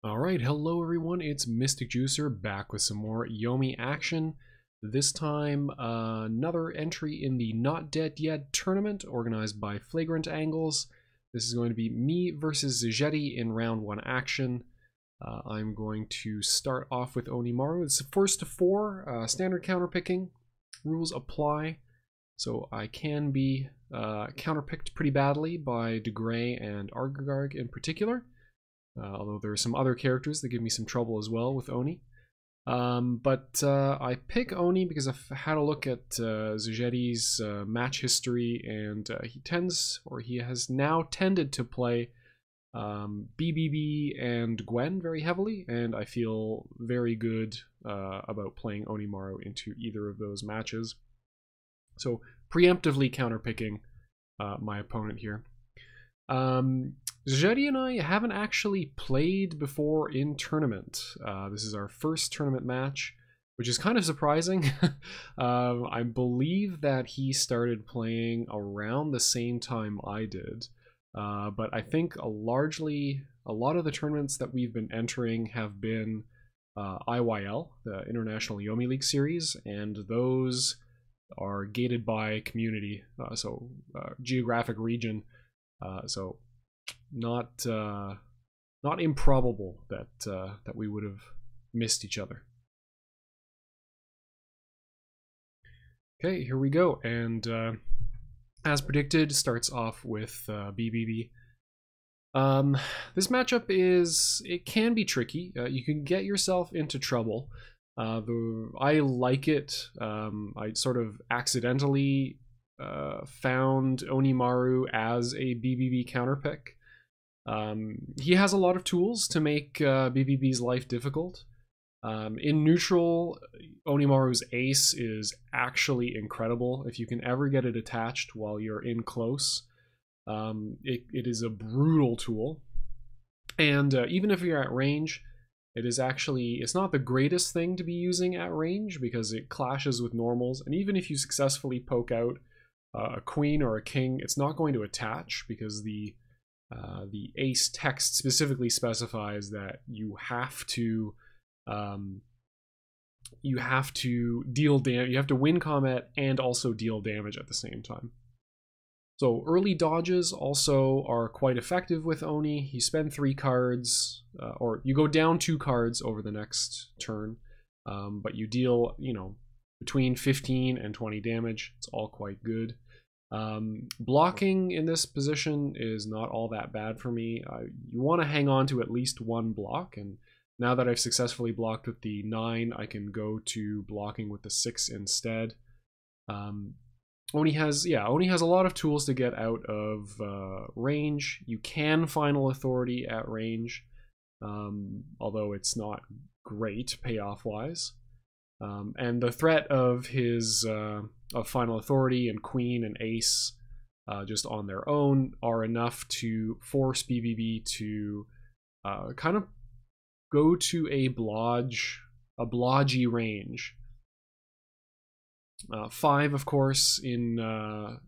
Alright, hello everyone, it's mysticjuicer back with some more Yomi action. This time, another entry in the Not Dead Yet tournament organized by Flagrant Angles. This is going to be me versus Zejety in round 1 action. I'm going to start off with Onimaru. It's first to 4, standard counterpicking. Rules apply, so I can be counterpicked pretty badly by DeGrey and Argargarg in particular. Although there are some other characters that give me some trouble as well with Oni. I pick Oni because I've had a look at Zejety's match history, and he has now tended to play BBB and Gwen very heavily, and I feel very good about playing Onimaru into either of those matches. So preemptively counterpicking my opponent here. Zejety and I haven't actually played before in tournament. This is our first tournament match, which is kind of surprising. I believe that he started playing around the same time I did, but I think a lot of the tournaments that we've been entering have been IYL, the International Yomi League Series, and those are gated by community, geographic region. So not improbable that we would have missed each other. Okay, here we go, and as predicted, starts off with BBB. This matchup it can be tricky. You can get yourself into trouble. I like it. I sort of accidentally found Onimaru as a BBB counterpick. He has a lot of tools to make BBB's life difficult. In neutral, Onimaru's ace is actually incredible. If you can ever get it attached while you're in close, it is a brutal tool. And even if you're at range, it's not the greatest thing to be using at range because it clashes with normals. And even if you successfully poke out a queen or a king, it's not going to attach because the ace text specifically specifies that you have to deal damage. You have to win combat and also deal damage at the same time. So early dodges also are quite effective with Oni. You spend 3 cards, or you go down 2 cards over the next turn, but you deal, between 15 and 20 damage. It's all quite good. Blocking in this position is not all that bad for me. You want to hang on to at least 1 block, and now that I've successfully blocked with the 9, I can go to blocking with the 6 instead. Oni has a lot of tools to get out of range. You can Final Authority at range, although it's not great payoff-wise. And the threat of his of Final Authority and Queen and Ace just on their own are enough to force BBB to kind of go to a blodgy range. 5, of course, when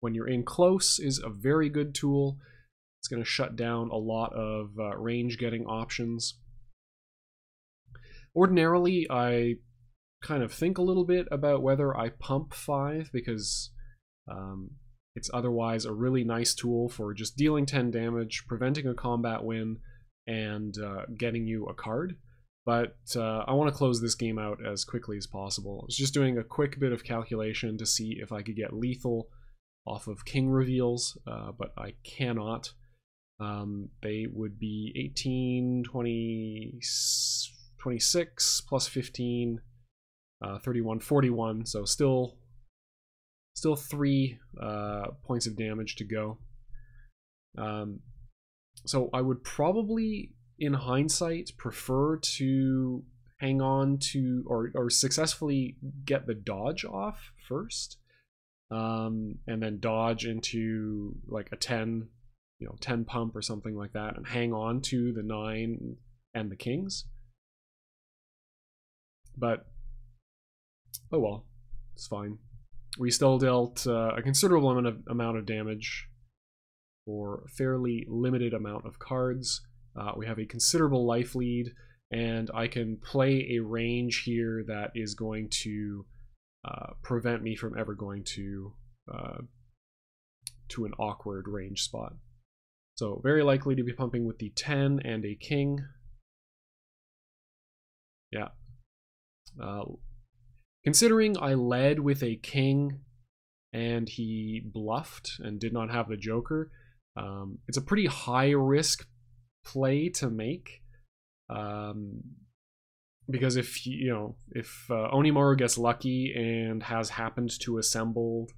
you're in close, is a very good tool. It's going to shut down a lot of range getting options. Ordinarily, I kind of think a little bit about whether I pump 5 because it's otherwise a really nice tool for just dealing 10 damage, preventing a combat win, and getting you a card. But I want to close this game out as quickly as possible. I was just doing a quick bit of calculation to see if I could get lethal off of king reveals, but I cannot. They would be 18, 20, 26 plus 15, 31, 41, so still 3 points of damage to go. So I would probably, in hindsight, prefer to hang on to or successfully get the dodge off first, and then dodge into like a 10 pump or something like that, and hang on to the 9 and the kings. But oh well, it's fine. We still dealt a considerable amount of damage for a fairly limited amount of cards. We have a considerable life lead, and I can play a range here that is going to prevent me from ever going to an awkward range spot. So very likely to be pumping with the 10 and a king. Yeah. Considering I led with a king and he bluffed and did not have the joker, it's a pretty high risk play to make. Because if Onimaru gets lucky and has happened to assemble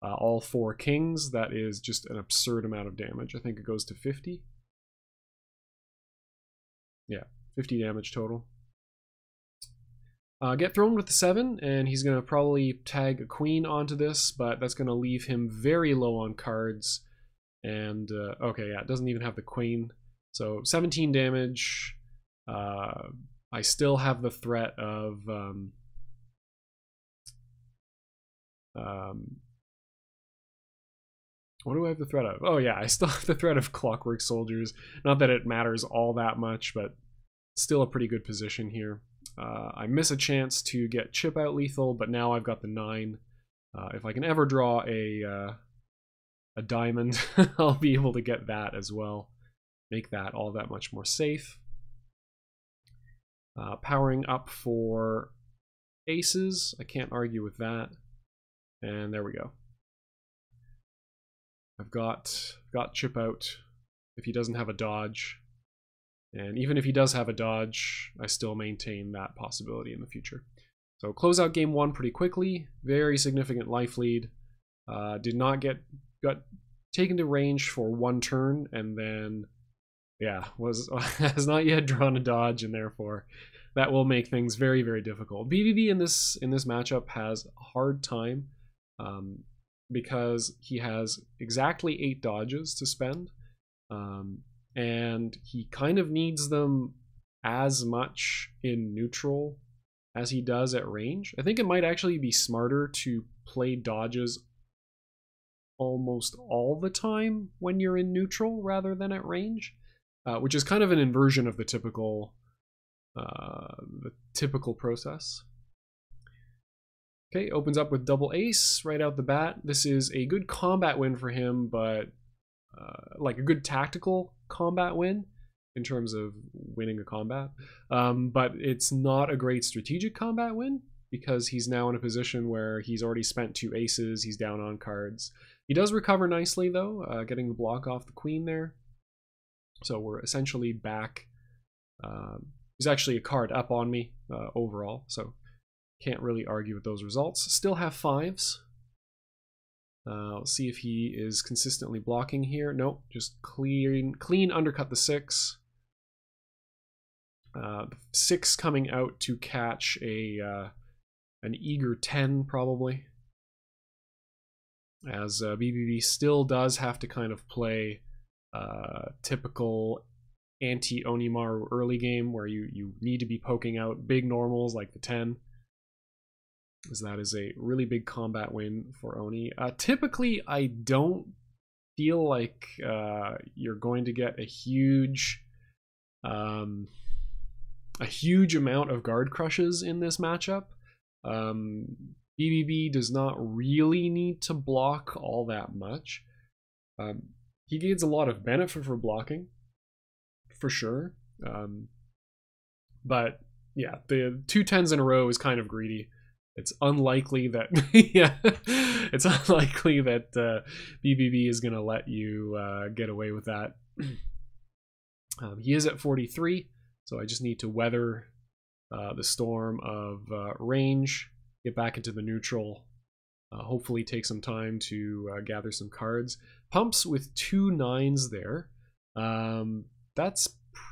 all 4 kings, that is just an absurd amount of damage. I think it goes to 50. Yeah, 50 damage total. Get thrown with the 7, and he's going to probably tag a queen onto this, but that's going to leave him very low on cards. And, okay, yeah, it doesn't even have the queen. So 17 damage. I still have the threat of... what do I have the threat of? Oh yeah, I still have the threat of Clockwork Soldiers. Not that it matters all that much, but still a pretty good position here. I miss a chance to get chip out lethal, but now I've got the 9. If I can ever draw a diamond, I'll be able to get that as well. Make that all that much more safe. Powering up for aces. I can't argue with that. And there we go. I've got chip out if he doesn't have a dodge. And even if he does have a dodge, I still maintain that possibility in the future. So close out game 1 pretty quickly. Very significant life lead. Got taken to range for 1 turn, and then has not yet drawn a dodge, and therefore that will make things very, very difficult. BBB in this matchup has a hard time because he has exactly 8 dodges to spend. And he kind of needs them as much in neutral as he does at range. I think it might actually be smarter to play dodges almost all the time when you're in neutral rather than at range, which is kind of an inversion of the typical process. Okay, opens up with double ace right out the bat. This is a good combat win for him, but like a good tactical combat win in terms of winning a combat, but it's not a great strategic combat win because he's now in a position where he's already spent 2 aces, he's down on cards. He does recover nicely though, getting the block off the queen there. So we're essentially back. He's actually a card up on me overall, so can't really argue with those results. Still have 5s. Let's see if he is consistently blocking here. Nope, just clean undercut the 6. The 6 coming out to catch an eager 10 probably. As BBB still does have to kind of play typical anti-Onimaru early game where you need to be poking out big normals like the 10. As that is a really big combat win for Oni. Typically, I don't feel like you're going to get a huge amount of guard crushes in this matchup. BBB does not really need to block all that much. He gains a lot of benefit for blocking, for sure. But yeah, the 2 10s in a row is kind of greedy. It's unlikely that it's unlikely that BBB is going to let you get away with that. He is at 43, so I just need to weather the storm of range, get back into the neutral, hopefully take some time to gather some cards. Pumps with 2 9s there. That's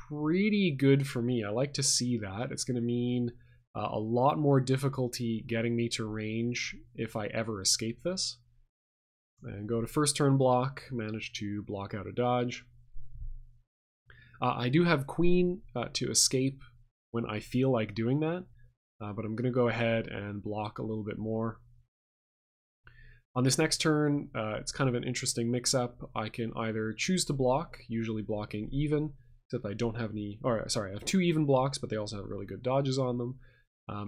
pretty good for me. I like to see that. It's going to mean a lot more difficulty getting me to range if I ever escape this. And go to first turn block, manage to block out a dodge. I do have queen to escape when I feel like doing that, but I'm going to go ahead and block a little bit more. On this next turn, it's kind of an interesting mix-up. I can either choose to block, usually blocking even, except I don't have any, or sorry, I have 2 even blocks, but they also have really good dodges on them.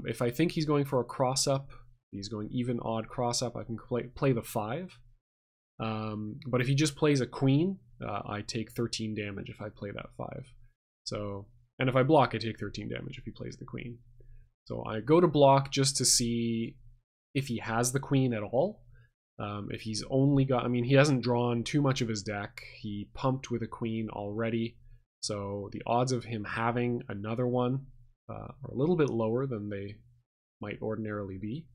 If I think he's going for a cross-up, he's going even, odd, cross-up, I can play the 5. But if he just plays a queen, I take 13 damage if I play that 5. So, and if I block, I take 13 damage if he plays the queen. So I go to block just to see if he has the queen at all. If he's only got, I mean, he hasn't drawn too much of his deck. He pumped with a queen already. So the odds of him having another one are a little bit lower than they might ordinarily be.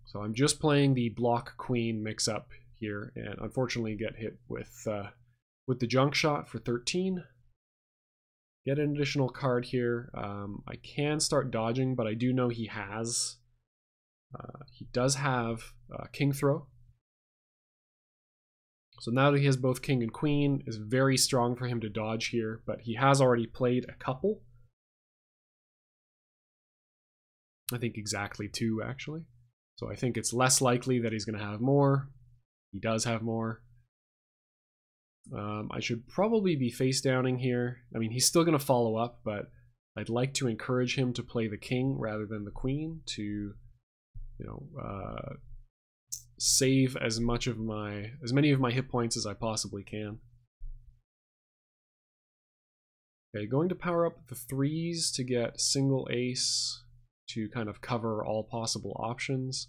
So I'm just playing the block queen mix-up here, and unfortunately get hit with the junk shot for 13. Get an additional card here. I can start dodging, but I do know he has. He does have king throw. So now that he has both king and queen, it's very strong for him to dodge here, but he has already played a couple. I think exactly 2, actually. So I think it's less likely that he's going to have more. He does have more. I should probably be face downing here. I mean, he's still going to follow up, but I'd like to encourage him to play the king rather than the queen to, you know, save as many of my hit points as I possibly can. Okay, going to power up the 3s to get single ace to kind of cover all possible options.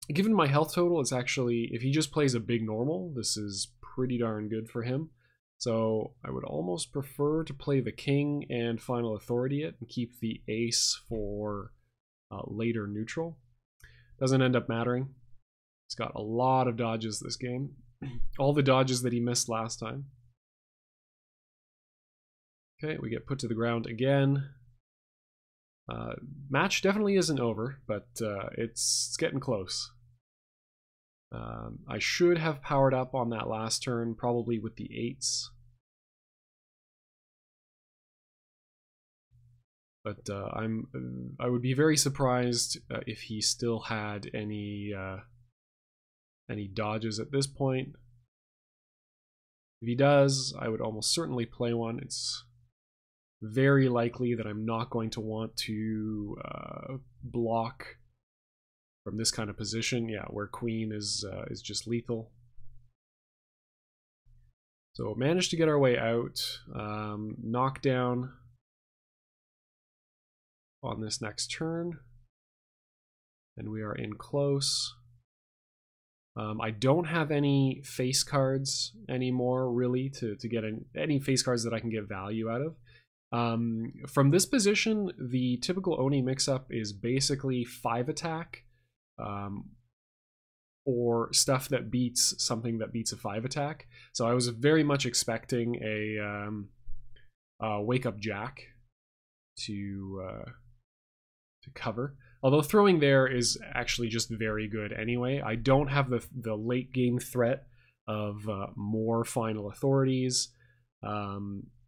Given my health total, it's actually, if he just plays a big normal, this is pretty darn good for him. So I would almost prefer to play the king and final authority it and keep the ace for later neutral. Doesn't end up mattering. He's got a lot of dodges this game. All the dodges that he missed last time. Okay, we get put to the ground again. Match definitely isn't over, but it's getting close. I should have powered up on that last turn, probably with the 8s. But I would be very surprised if he still had any dodges at this point. If he does, I would almost certainly play one. It's very likely that I'm not going to want to block from this kind of position. Yeah, where queen is just lethal. So managed to get our way out. Knockdown on this next turn, and we are in close. I don't have any face cards anymore, really, to get any face cards that I can get value out of. From this position, the typical Oni mix-up is basically 5 attack, or stuff that beats something that beats a 5 attack. So I was very much expecting a Wake Up Jack to cover. Although throwing there is actually just very good anyway. I don't have the late game threat of more final authorities.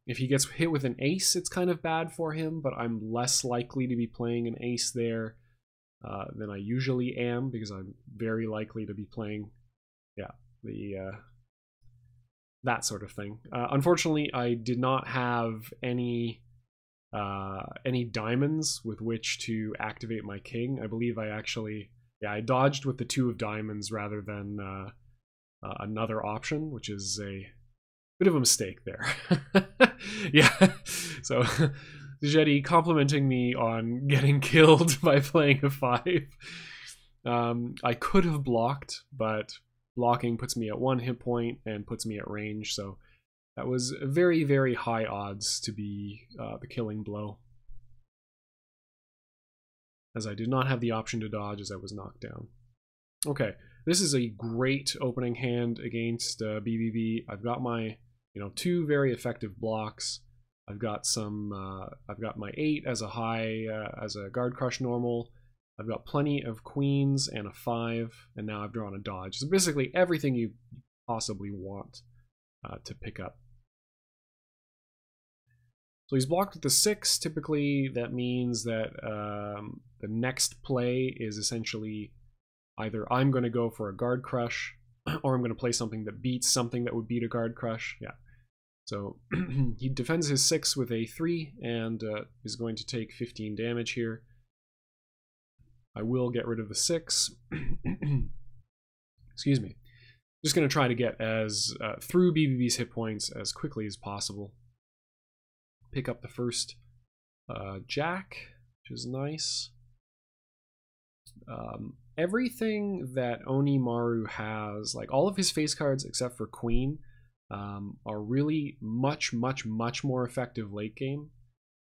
If he gets hit with an ace, it's kind of bad for him, but I'm less likely to be playing an ace there than I usually am, because I'm very likely to be playing, yeah, that sort of thing. Unfortunately, I did not have any diamonds with which to activate my king. I believe I actually, yeah, I dodged with the 2 of diamonds rather than another option, which is a bit of a mistake there. Yeah, so Zejety complimenting me on getting killed by playing a 5. I could have blocked, but blocking puts me at 1 hit point and puts me at range, so that was very, very high odds to be the killing blow, as I did not have the option to dodge as I was knocked down. Okay, this is a great opening hand against BBB. I've got my 2 very effective blocks. I've got I've got my 8 as a high, as a guard crush normal. I've got plenty of queens and a 5, and now I've drawn a dodge. So basically everything you possibly want to pick up. So he's blocked with the 6. Typically that means that the next play is essentially either I'm going to go for a guard crush, or I'm going to play something that beats something that would beat a Guard Crush. Yeah. So he defends his 6 with a 3 and is going to take 15 damage here. I will get rid of the 6. Excuse me. Just going to try to get as through BBB's hit points as quickly as possible. Pick up the first Jack, which is nice. Everything that Onimaru has, like all of his face cards except for Queen, are really much more effective late game.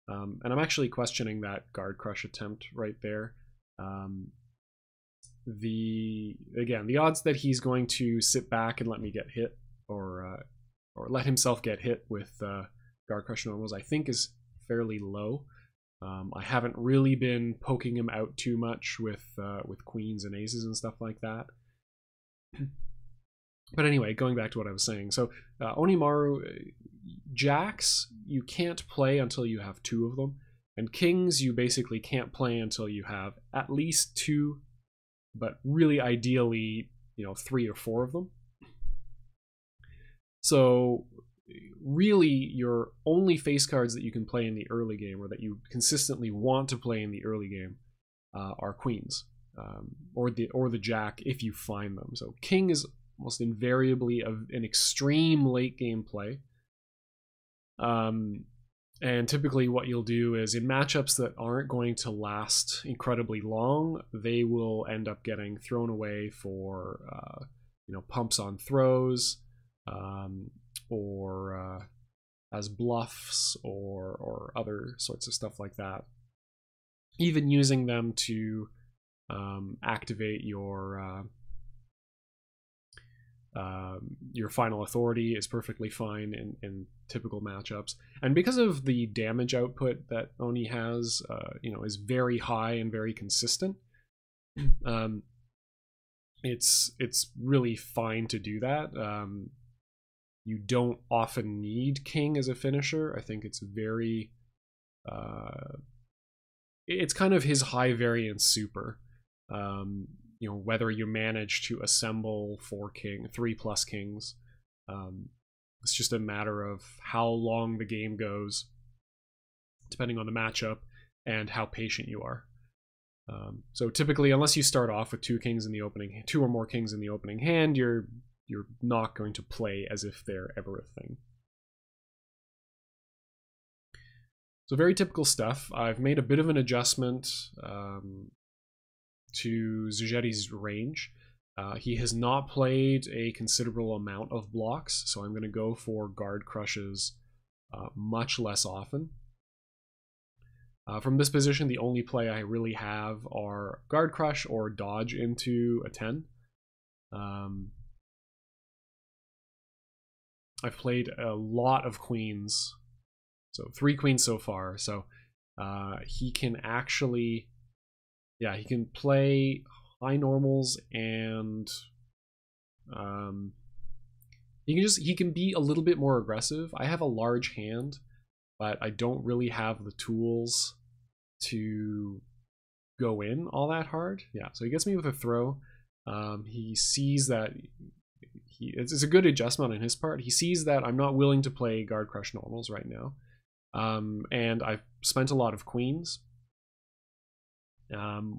And I'm actually questioning that Guard Crush attempt right there. The odds that he's going to sit back and let me get hit, or let himself get hit with Guard Crush normals, I think is fairly low. I haven't really been poking him out too much with queens and aces and stuff like that. But anyway, going back to what I was saying. So Onimaru, jacks you can't play until you have 2 of them, and kings you basically can't play until you have at least 2, but really ideally, 3 or 4 of them. So really your only face cards that you can play in the early game, or that you consistently want to play in the early game, are queens, or the jack if you find them. So king is almost invariably an extreme late game play. And typically what you'll do is in matchups that aren't going to last incredibly long, they will end up getting thrown away for pumps on throws, or as bluffs, or other sorts of stuff like that. Even using them to activate your final authority is perfectly fine in typical matchups. And because of the damage output that Oni has, is very high and very consistent, it's really fine to do that. You don't often need king as a finisher. I think it's very it's kind of his high variance super. Whether you manage to assemble 3+ kings, it's just a matter of how long the game goes, depending on the matchup and how patient you are. So typically, unless you start off with 2 or more kings in the opening hand, you're not going to play as if they're ever a thing. So very typical stuff. I've made a bit of an adjustment to Zejety's range. He has not played a considerable amount of blocks, so I'm going to go for Guard Crushes much less often. From this position, the only play I really have are Guard Crush or dodge into a 10. I've played a lot of queens, so 3 queens so far, so he can actually... Yeah, he can play high normals, and he can be a little bit more aggressive. I have a large hand, but I don't really have the tools to go in all that hard. Yeah, so he gets me with a throw. He sees that it's a good adjustment on his part. He sees that I'm not willing to play Guard Crush normals right now, and I've spent a lot of queens.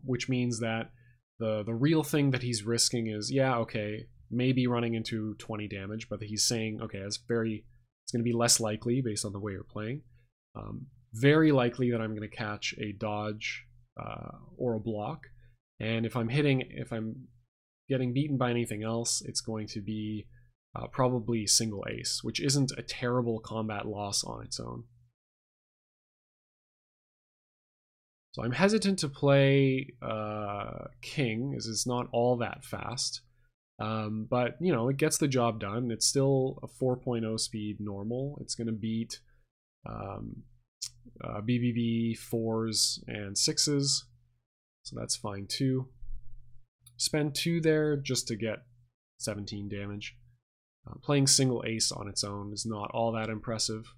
Which means that the real thing that he's risking is, yeah, okay, maybe running into 20 damage, but he's saying, okay, it's going to be less likely based on the way you're playing. Very likely that I'm going to catch a dodge or a block, and if I'm getting beaten by anything else, it's going to be probably single ace, which isn't a terrible combat loss on its own. So I'm hesitant to play king, as it's not all that fast. But, it gets the job done. It's still a 4.0 speed normal. It's going to beat BBB 4s and 6s. So that's fine too. Spend 2 there just to get 17 damage. Playing single ace on its own is not all that impressive.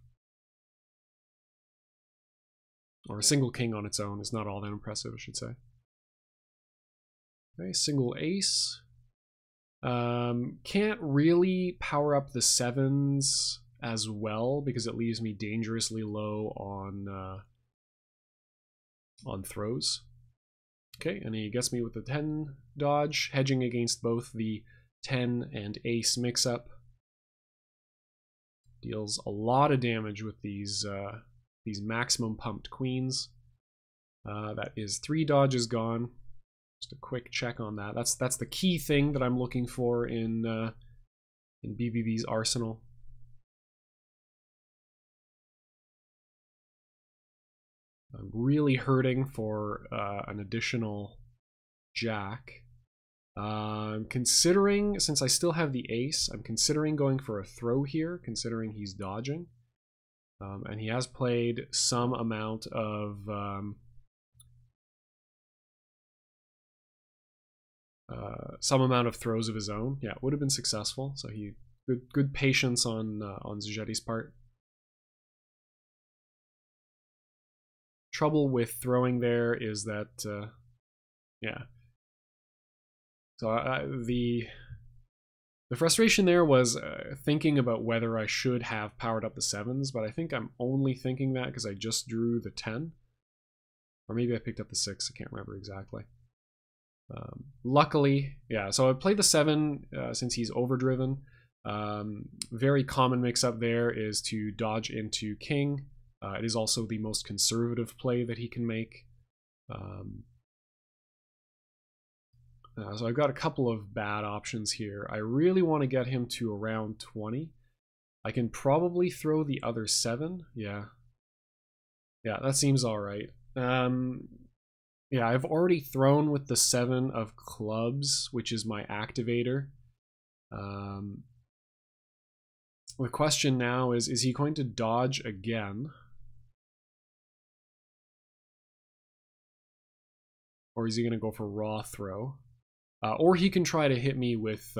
Or a single king on its own is not all that impressive, I should say. Okay, single ace. Can't really power up the 7s as well because it leaves me dangerously low on throws. Okay, and he gets me with the 10 dodge, hedging against both the 10 and ace mix-up. Deals a lot of damage with these maximum pumped queens. That is 3 dodges gone. Just a quick check on that. That's the key thing that I'm looking for in BBB's arsenal. I'm really hurting for an additional jack. I'm considering, since I still have the ace, I'm considering going for a throw here, considering he's dodging. And he has played some amount of throws of his own. Yeah, it would have been successful. So he good patience on Zejety's part. Trouble with throwing there is that yeah. So the frustration there was thinking about whether I should have powered up the 7s, but I think I'm only thinking that because I just drew the 10. Or maybe I picked up the 6, I can't remember exactly. Luckily, yeah, so I played the 7 since he's overdriven. Very common mix-up there is to dodge into king. It is also the most conservative play that he can make. So I've got a couple of bad options here. I really want to get him to around 20. I can probably throw the other 7. Yeah, that seems all right. Yeah, I've already thrown with the 7 of clubs, which is my activator. The question now is he going to dodge again? Or is he going to go for raw throw? Or he can try to hit me with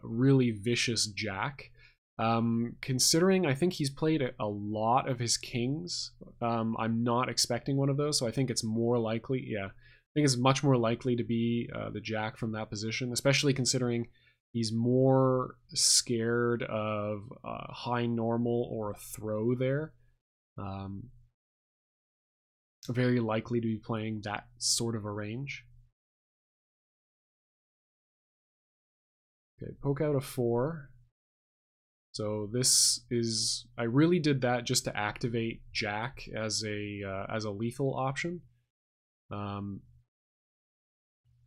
really vicious jack. Considering I think he's played a lot of his kings, I'm not expecting one of those, so I think it's more likely, yeah, I think it's much more likely to be the jack from that position, especially considering he's more scared of high normal or a throw there. Very likely to be playing that sort of a range. Okay, poke out a 4. So this is, I really did that just to activate jack as a lethal option.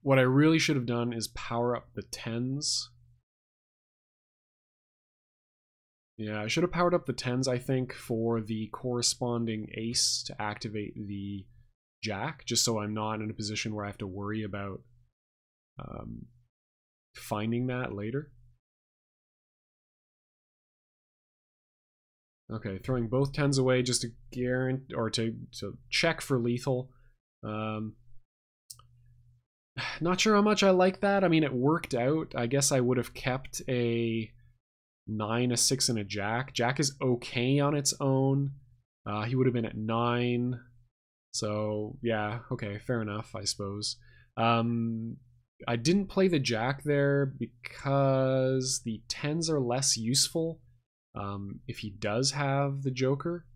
What I really should have done is power up the 10s. Yeah, I should have powered up the 10s, I think, for the corresponding ace to activate the jack, just so I'm not in a position where I have to worry about finding that later. Okay, throwing both 10s away just to guarantee, or to check for lethal. Not sure how much I like that. I mean, it worked out. I guess I would have kept a 9, a 6, and a jack. Jack is okay on its own. He would have been at 9. So, yeah, okay, fair enough, I suppose. I didn't play the jack there because the 10s are less useful if he does have the joker.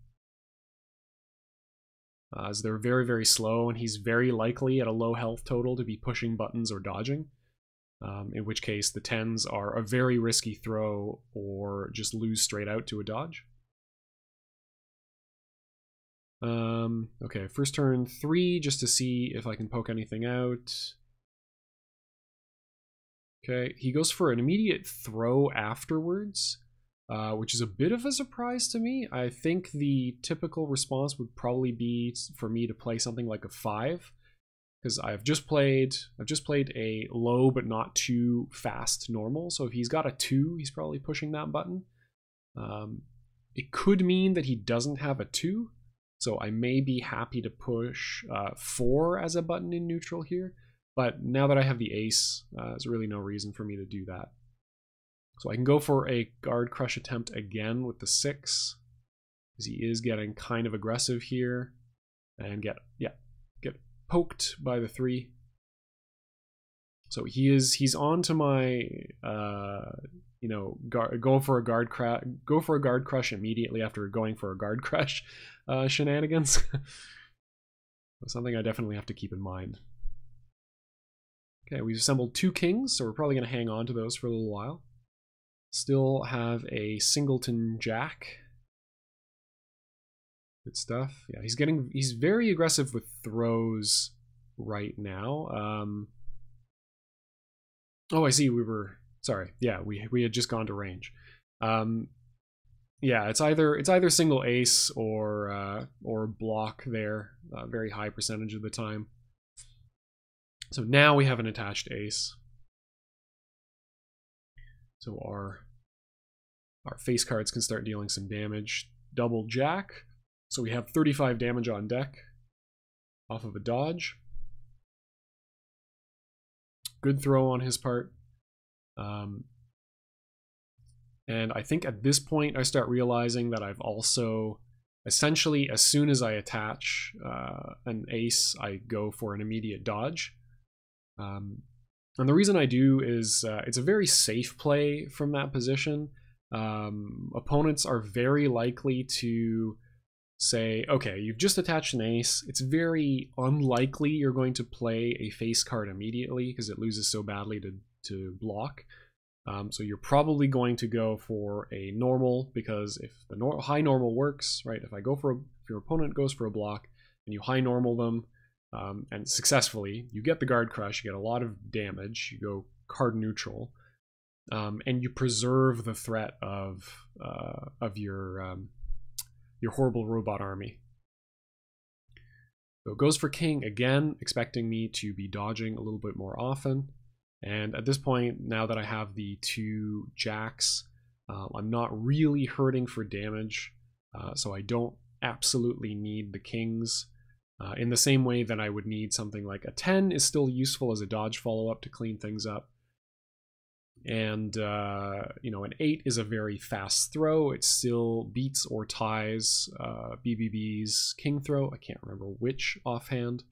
As they're very, very slow, and he's very likely at a low health total to be pushing buttons or dodging. In which case the 10s are a very risky throw or just lose straight out to a dodge. Okay, first turn 3 just to see if I can poke anything out. Okay, he goes for an immediate throw afterwards, which is a bit of a surprise to me. I think the typical response would probably be for me to play something like a 5. Because I've just played a low but not too fast normal. So if he's got a 2, he's probably pushing that button. It could mean that he doesn't have a 2. So I may be happy to push 4 as a button in neutral here. But now that I have the ace, there's really no reason for me to do that. So I can go for a guard crush attempt again with the 6. Because he is getting kind of aggressive here. And get poked by the 3. So he's on to my you know, go for a guard crush immediately after going for a guard crush shenanigans. Something I definitely have to keep in mind. Okay, we've assembled 2 kings, so we're probably going to hang on to those for a little while. Still have a singleton jack. Good stuff. Yeah, he's very aggressive with throws right now. Oh, I see. Sorry. Yeah, we had just gone to range. Yeah, it's either single ace or block there, very high percentage of the time. So now we have an attached ace. So our face cards can start dealing some damage. Double jack. So we have 35 damage on deck off of a dodge. Good throw on his part. And I think at this point I start realizing that I've also essentially, as soon as I attach an ace, I go for an immediate dodge. And the reason I do is it's a very safe play from that position. Opponents are very likely to say, okay, you've just attached an ace. It's very unlikely you're going to play a face card immediately because it loses so badly to block. So you're probably going to go for a normal, because if the high normal works, right? If your opponent goes for a block and you high normal them and successfully, you get the guard crush, you get a lot of damage, you go card neutral, and you preserve the threat of your horrible robot army. So it goes for king again, expecting me to be dodging a little bit more often. And at this point, now that I have the 2 jacks, I'm not really hurting for damage, so I don't absolutely need the kings. In the same way that I would need something like a 10 is still useful as a dodge follow-up to clean things up. And, you know, an 8 is a very fast throw. It still beats or ties BBB's king throw. I can't remember which offhand.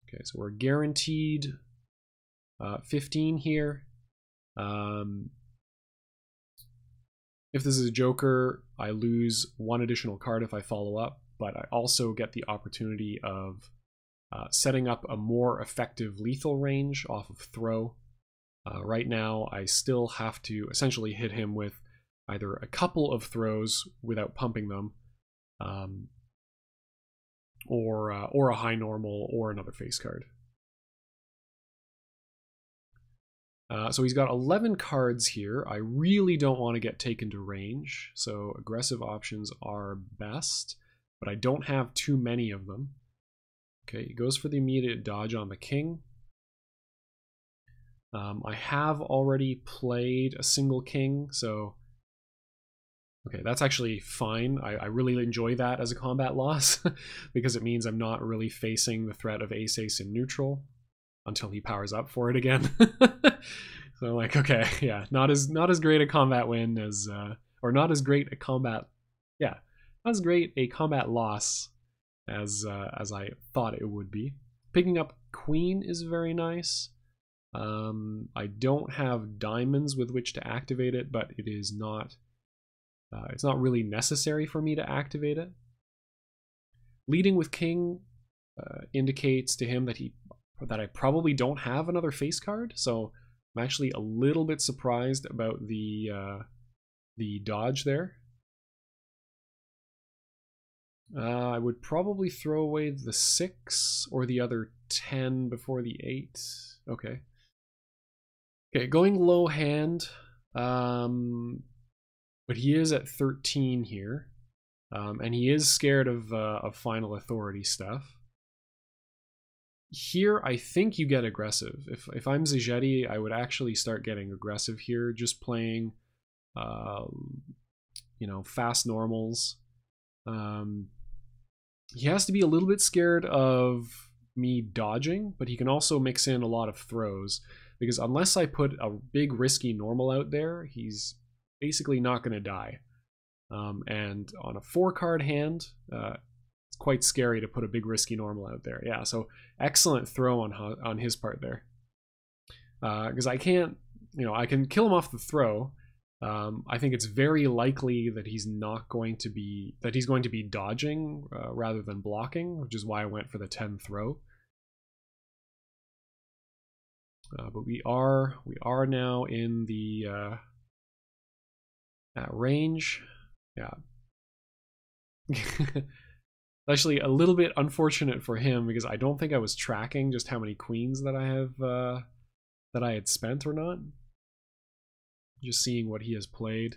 Okay, so we're guaranteed 15 here. If this is a joker, I lose 1 additional card if I follow up, but I also get the opportunity of setting up a more effective lethal range off of throw. Right now, I still have to essentially hit him with either a couple of throws without pumping them, or a high normal or another face card. So he's got 11 cards here. I really don't want to get taken to range, so aggressive options are best, but I don't have too many of them. Okay, he goes for the immediate dodge on the king. I have already played a single king, so okay, that's actually fine. I really enjoy that as a combat loss because it means I'm not really facing the threat of ace-ace in neutral until he powers up for it again. So I'm like, okay, yeah, not as great a combat win as or not as great a combat, yeah, not as great a combat loss as I thought it would be. Picking up queen is very nice. I don't have diamonds with which to activate it, but it is not it's not really necessary for me to activate it. Leading with king indicates to him that I probably don't have another face card, so I'm actually a little bit surprised about the dodge there. I would probably throw away the 6 or the other 10 before the 8. Okay. Okay, going low hand, but he is at 13 here, and he is scared of final authority stuff. Here, I think you get aggressive. If I'm Zejety, I would actually start getting aggressive here, just playing, you know, fast normals. He has to be a little bit scared of me dodging, but he can also mix in a lot of throws, because unless I put a big risky normal out there, he's basically not going to die. And on a 4-card hand, It's quite scary to put a big risky normal out there. Yeah, so excellent throw on his part there. Because I can't, I can kill him off the throw. I think it's very likely that he's going to be dodging rather than blocking, which is why I went for the 10 throw. But we are now in the at range. Yeah. Actually, a little bit unfortunate for him because I don't think I was tracking just how many queens that I have that I had spent or not. Just seeing what he has played.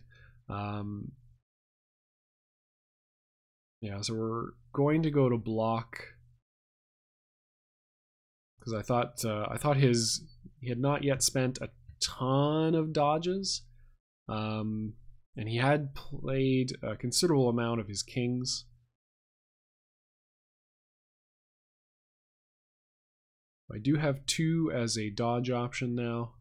Yeah, so we're going to go to block because I thought he had not yet spent a ton of dodges, and he had played a considerable amount of his kings. I do have 2 as a dodge option now.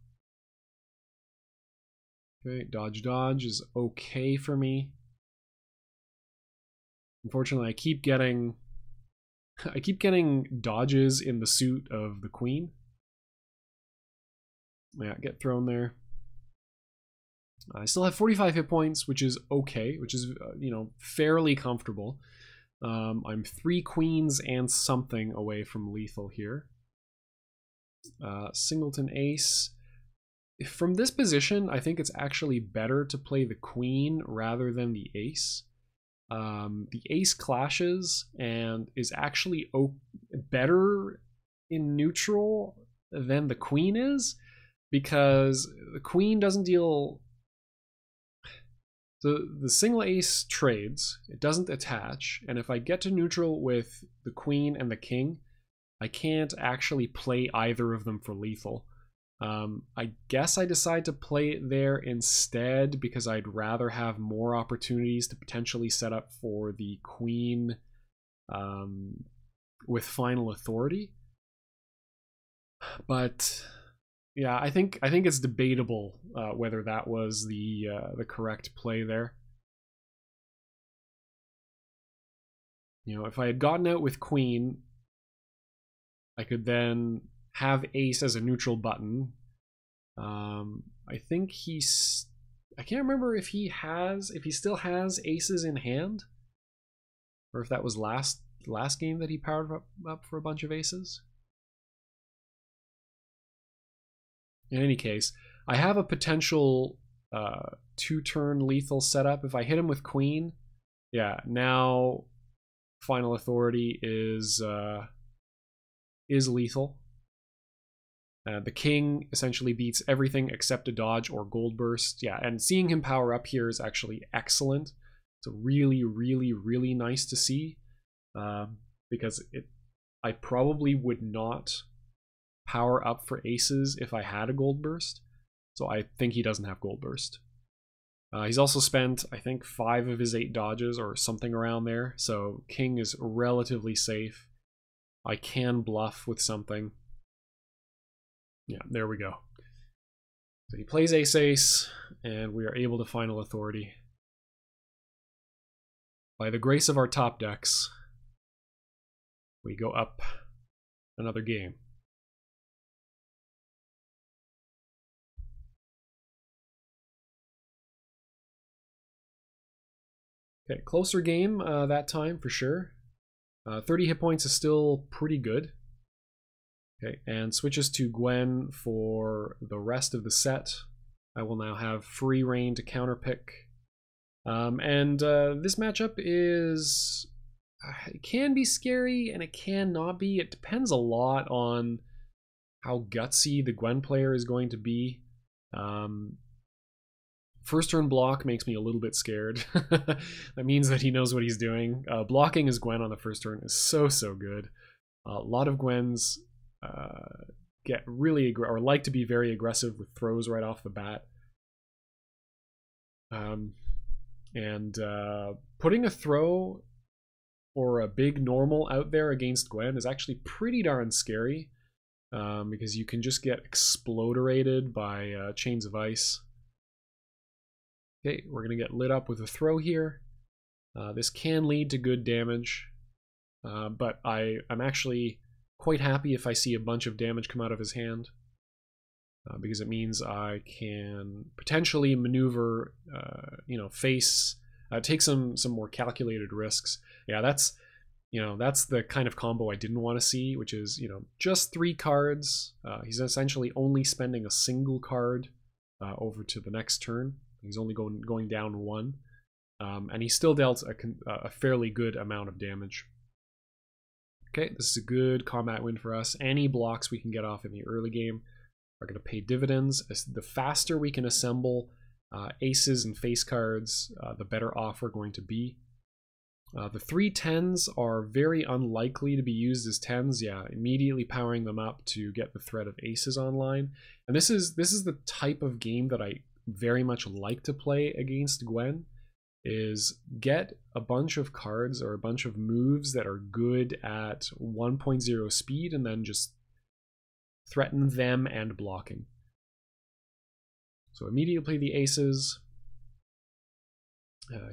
Okay, dodge is okay for me. Unfortunately, I keep getting dodges in the suit of the queen. Yeah, get thrown there. I still have 45 hit points, which is okay, which is fairly comfortable. I'm 3 queens and something away from lethal here. Singleton ace. From this position, I think it's actually better to play the queen rather than the ace. The ace clashes and is actually better in neutral than the queen is, because the queen doesn't deal... So the single ace trades, it doesn't attach, and if I get to neutral with the queen and the king, I can't actually play either of them for lethal. I guess I decide to play it there instead because I'd rather have more opportunities to potentially set up for the queen with final authority. But yeah, I think it's debatable whether that was the correct play there. If I had gotten out with queen, I could then have ace as a neutral button. I think I can't remember if he still has aces in hand, or if that was last game that he powered up for a bunch of aces. In any case, I have a potential 2-turn lethal setup. If I hit him with queen, yeah, now final authority is lethal. The king essentially beats everything except a dodge or gold burst. Yeah, and seeing him power up here is actually excellent. It's really, really, really nice to see, because I probably would not power up for aces if I had a gold burst. So I think he doesn't have gold burst. He's also spent, I think, 5 of his 8 dodges or something around there. So king is relatively safe. I can bluff with something. Yeah, there we go. So he plays ace-ace, and we are able to final authority. By the grace of our top decks, we go up another game. Okay, closer game that time for sure. 30 hit points is still pretty good. Okay, and switches to Gwen for the rest of the set. I will now have free reign to counterpick. This matchup is... it can be scary and it can not be. It depends a lot on how gutsy the Gwen player is going to be. First turn block makes me a little bit scared. That means that he knows what he's doing. Blocking his Gwen on the first turn is so good. A lot of Gwens get really or like to be very aggressive with throws right off the bat. Putting a throw or a big normal out there against Gwen is actually pretty darn scary, because you can just get exploderated by chains of ice. Okay, we're gonna get lit up with a throw here. This can lead to good damage. but I'm actually quite happy if I see a bunch of damage come out of his hand, because it means I can potentially maneuver, take some more calculated risks. Yeah, that's the kind of combo I didn't want to see, which is, just 3 cards. He's essentially only spending a single card over to the next turn. He's only going down 1, and he still dealt a fairly good amount of damage. Okay, this is a good combat win for us. Any blocks we can get off in the early game are going to pay dividends. The faster we can assemble aces and face cards, the better off we're going to be. The 3 10s are very unlikely to be used as 10s. Yeah, immediately powering them up to get the threat of aces online. And this is the type of game that I very much like to play against Gwen, is get a bunch of cards or a bunch of moves that are good at 1.0 speed and then just threaten them and blocking. So immediately play the aces.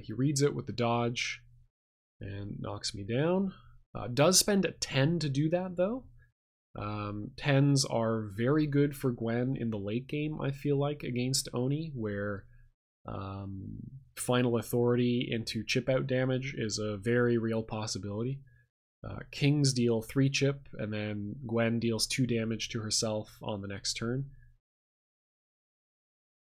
He reads it with the dodge and knocks me down. Does spend a 10 to do that though. 10s are very good for Gwen in the late game, I feel like, against Oni, where final authority into chip out damage is a very real possibility. Kings deal 3 chip, and then Gwen deals 2 damage to herself on the next turn.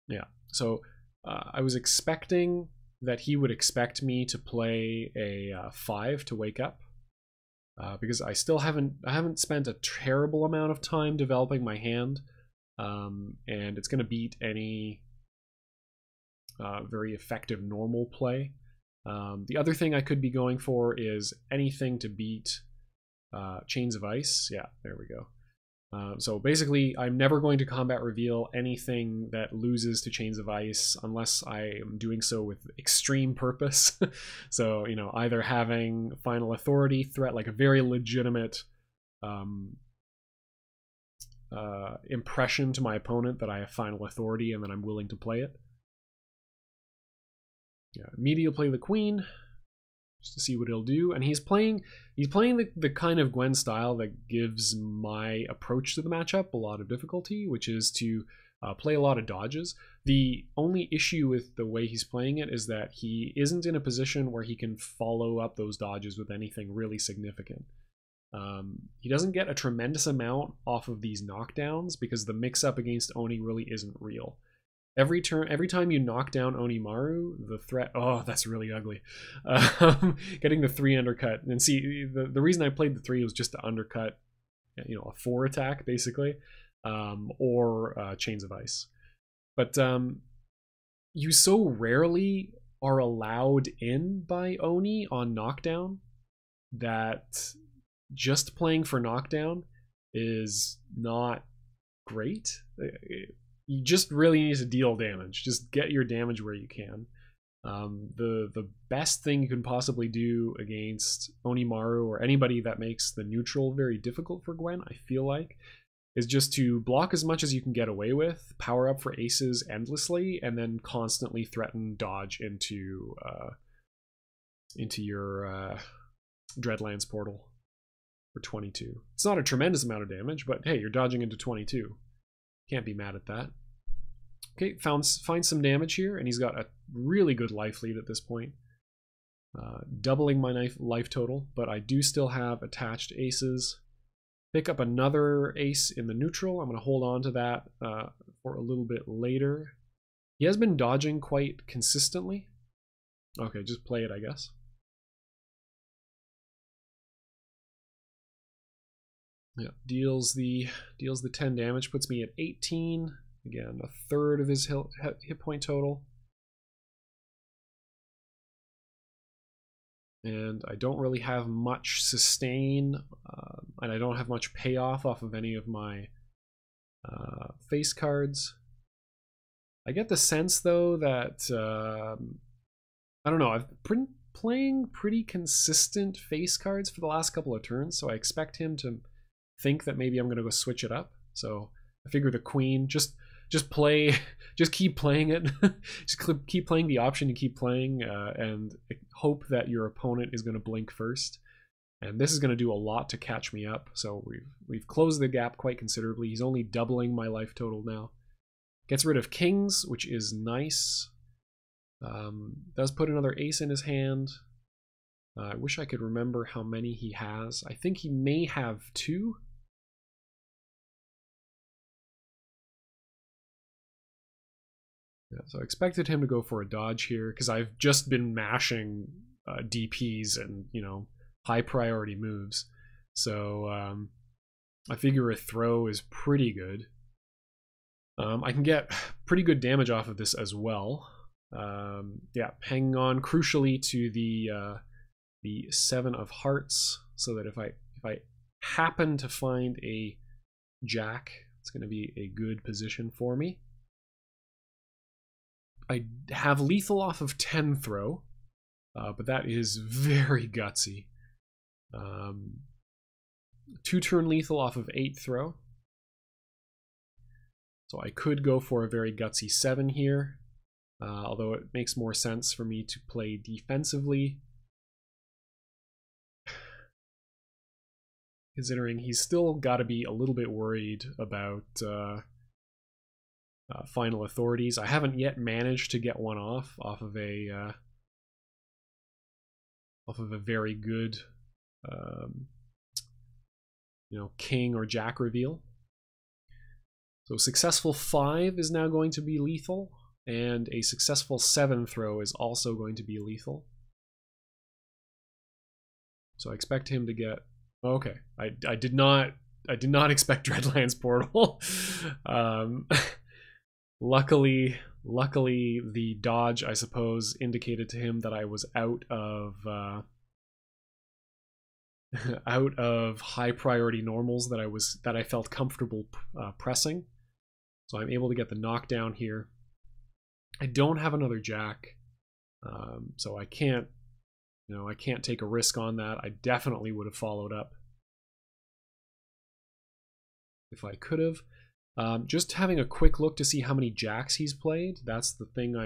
Yeah, so I was expecting that he would expect me to play a 5 to wake up, because I still haven't spent a terrible amount of time developing my hand, and it's going to beat any very effective normal play. The other thing I could be going for is anything to beat Chains of Ice. Yeah, there we go. So basically, I'm never going to combat reveal anything that loses to Chains of Ice unless I am doing so with extreme purpose. So, either having final authority threat, like a very legitimate impression to my opponent that I have final authority and that I'm willing to play it. Yeah, immediately play the queen just to see what he'll do, and he's playing the kind of Gwen style that gives my approach to the matchup a lot of difficulty, which is to play a lot of dodges. The only issue with the way he's playing it is that he isn't in a position where he can follow up those dodges with anything really significant. He doesn't get a tremendous amount off of these knockdowns because the mix-up against Oni really isn't real. Every time you knock down Onimaru, the threat... Oh, that's really ugly. Getting the 3 undercut. And see, the reason I played the 3 was just to undercut, a 4 attack, basically. Or Chains of Ice. But you so rarely are allowed in by Oni on knockdown that just playing for knockdown is not great. You just really need to deal damage. Just get your damage where you can. The best thing you can possibly do against Onimaru or anybody that makes the neutral very difficult for Gwen, I feel like, is just to block as much as you can get away with, power up for aces endlessly, and then constantly threaten dodge into your Dreadlands portal for 22. It's not a tremendous amount of damage, but hey, you're dodging into 22. Can't be mad at that. Okay, find some damage here, and he's got a really good life lead at this point. Doubling my life total, but I do still have attached aces. Pick up another ace in the neutral. I'm going to hold on to that for a little bit later. He has been dodging quite consistently. Okay, just play it, I guess. Yeah, deals the 10 damage, puts me at 18. Again, a third of his hit point total. And I don't really have much sustain, and I don't have much payoff off of any of my face cards. I get the sense, though, that, I don't know, I've been playing pretty consistent face cards for the last couple of turns, so I expect him to think that maybe I'm going to go switch it up. So I figure the queen, just keep playing it. Just keep playing the option you keep playing, and hope that your opponent is going to blink first. And this is going to do a lot to catch me up. So we've closed the gap quite considerably. He's only doubling my life total now. Gets rid of kings, which is nice. Does put another ace in his hand. I wish I could remember how many he has. I think he may have 2. Yeah, so I expected him to go for a dodge here because I've just been mashing DPs and, you know, high priority moves. So I figure a throw is pretty good. I can get pretty good damage off of this as well. Yeah, hanging on crucially to the 7 of hearts, so that if I happen to find a jack, it's going to be a good position for me. I have lethal off of 10 throw, but that is very gutsy. 2 turn lethal off of 8 throw. So I could go for a very gutsy 7 here, although it makes more sense for me to play defensively, considering he's still got to be a little bit worried about final authorities. I haven't yet managed to get one off of a very good you know, king or jack reveal. So successful 5 is now going to be lethal, and a successful 7 throw is also going to be lethal. So I expect him to get... Okay, I did not expect Dreadlands Portal. Luckily the dodge, I suppose, indicated to him that I was out of high priority normals that I felt comfortable pressing. So I'm able to get the knockdown here. I don't have another jack, so I can't take a risk on that. I definitely would have followed up if I could have. Just having a quick look to see how many jacks he's played. That's the thing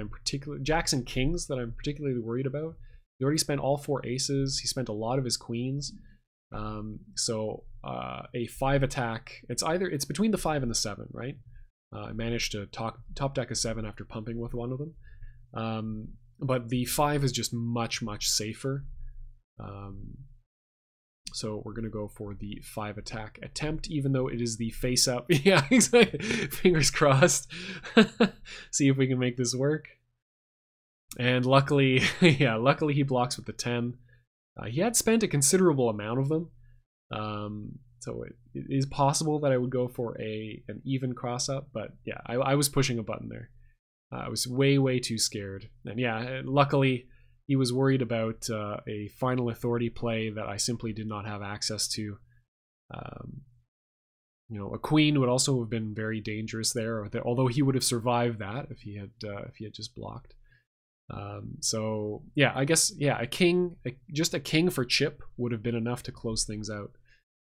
jacks and kings that I'm particularly worried about. He already spent all 4 aces. He spent a lot of his queens. So a 5 attack. It's between the 5 and the 7, right? I managed to top deck a 7 after pumping with one of them. But the 5 is just much safer. So we're going to go for the 5 attack attempt, even though it is the face up. Yeah, exactly. Fingers crossed. See if we can make this work. And luckily, yeah, luckily he blocks with the 10. He had spent a considerable amount of them. So it is possible that I would go for an even cross up, but yeah, I was pushing a button there. I was way too scared. And yeah, luckily he was worried about a final authority play that I simply did not have access to. You know, a queen would also have been very dangerous there, although he would have survived that if he had just blocked. So yeah, I guess, yeah, just a king for chip would have been enough to close things out.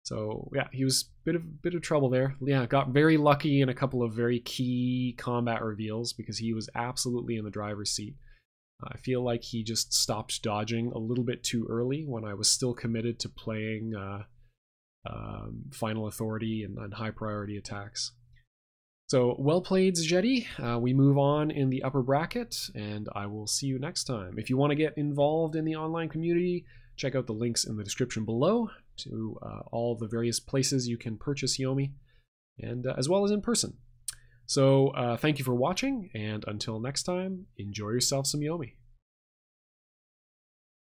So yeah, he was bit of trouble there. Yeah, got very lucky in a couple of very key combat reveals because he was absolutely in the driver's seat. I feel like he just stopped dodging a little bit too early when I was still committed to playing final authority and high priority attacks. So well played, Zejety. We move on in the upper bracket, and I will see you next time. If you want to get involved in the online community, check out the links in the description below to all the various places you can purchase Yomi, and as well as in person. So thank you for watching, and until next time, enjoy yourself some Yomi.